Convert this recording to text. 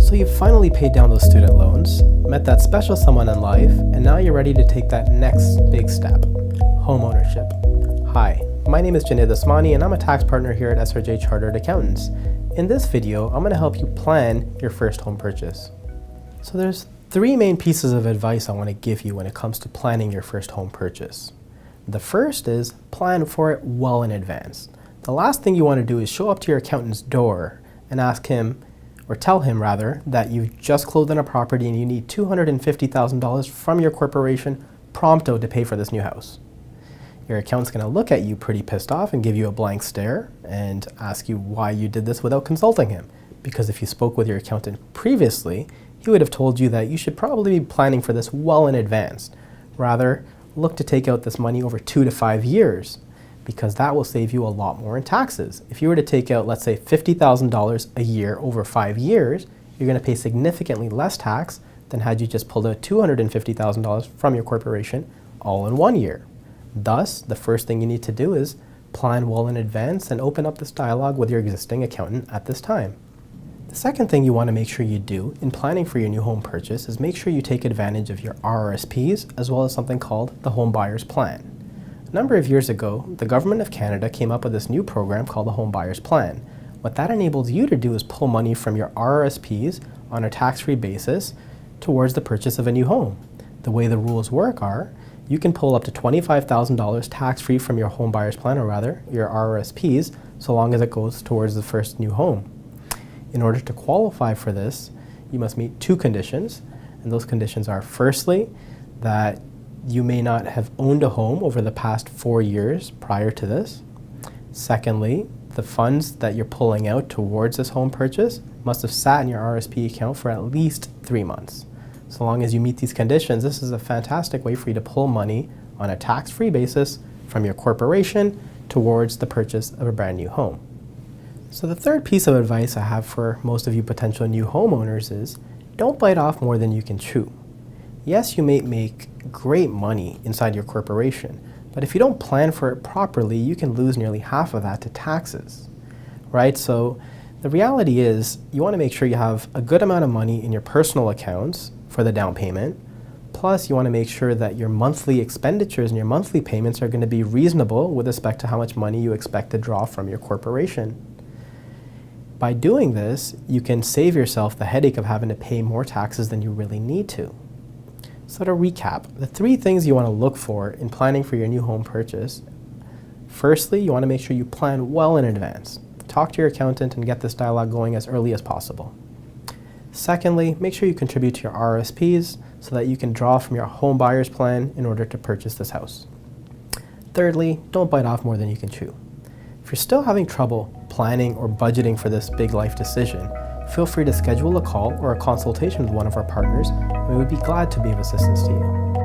So you've finally paid down those student loans, met that special someone in life, and now you're ready to take that next big step, home ownership. Hi, my name is Junaid Usmani and I'm a tax partner here at SRJ Chartered Accountants. In this video, I'm going to help you plan your first home purchase. So there's three main pieces of advice I want to give you when it comes to planning your first home purchase. The first is plan for it well in advance. The last thing you want to do is show up to your accountant's door and ask him, or tell him rather, that you've just closed on a property and you need $250,000 from your corporation pronto to pay for this new house. Your accountant's going to look at you pretty pissed off and give you a blank stare and ask you why you did this without consulting him. Because if you spoke with your accountant previously, he would have told you that you should probably be planning for this well in advance. Rather, look to take out this money over 2 to 5 years, because that will save you a lot more in taxes. If you were to take out, let's say, $50,000 a year over 5 years, you're going to pay significantly less tax than had you just pulled out $250,000 from your corporation all in 1 year. Thus, the first thing you need to do is plan well in advance and open up this dialogue with your existing accountant at this time. The second thing you want to make sure you do in planning for your new home purchase is make sure you take advantage of your RRSPs as well as something called the Home Buyers Plan. A number of years ago, the Government of Canada came up with this new program called the Home Buyers Plan. What that enables you to do is pull money from your RRSPs on a tax-free basis towards the purchase of a new home. The way the rules work are, you can pull up to $25,000 tax-free from your Home Buyers Plan, or rather, your RRSPs, so long as it goes towards the first new home. In order to qualify for this, you must meet two conditions, and those conditions are, firstly, that you may not have owned a home over the past 4 years prior to this. Secondly, the funds that you're pulling out towards this home purchase must have sat in your RRSP account for at least 3 months. So long as you meet these conditions, this is a fantastic way for you to pull money on a tax-free basis from your corporation towards the purchase of a brand new home. So the third piece of advice I have for most of you potential new homeowners is don't bite off more than you can chew. Yes, you may make great money inside your corporation, but if you don't plan for it properly, you can lose nearly half of that to taxes, right? So the reality is you want to make sure you have a good amount of money in your personal accounts for the down payment. Plus, you want to make sure that your monthly expenditures and your monthly payments are going to be reasonable with respect to how much money you expect to draw from your corporation. By doing this, you can save yourself the headache of having to pay more taxes than you really need to. So to recap, the three things you want to look for in planning for your new home purchase. Firstly, you want to make sure you plan well in advance. Talk to your accountant and get this dialogue going as early as possible. Secondly, make sure you contribute to your RRSPs so that you can draw from your home buyer's plan in order to purchase this house. Thirdly, don't bite off more than you can chew. If you're still having trouble planning or budgeting for this big life decision, feel free to schedule a call or a consultation with one of our partners, and we would be glad to be of assistance to you.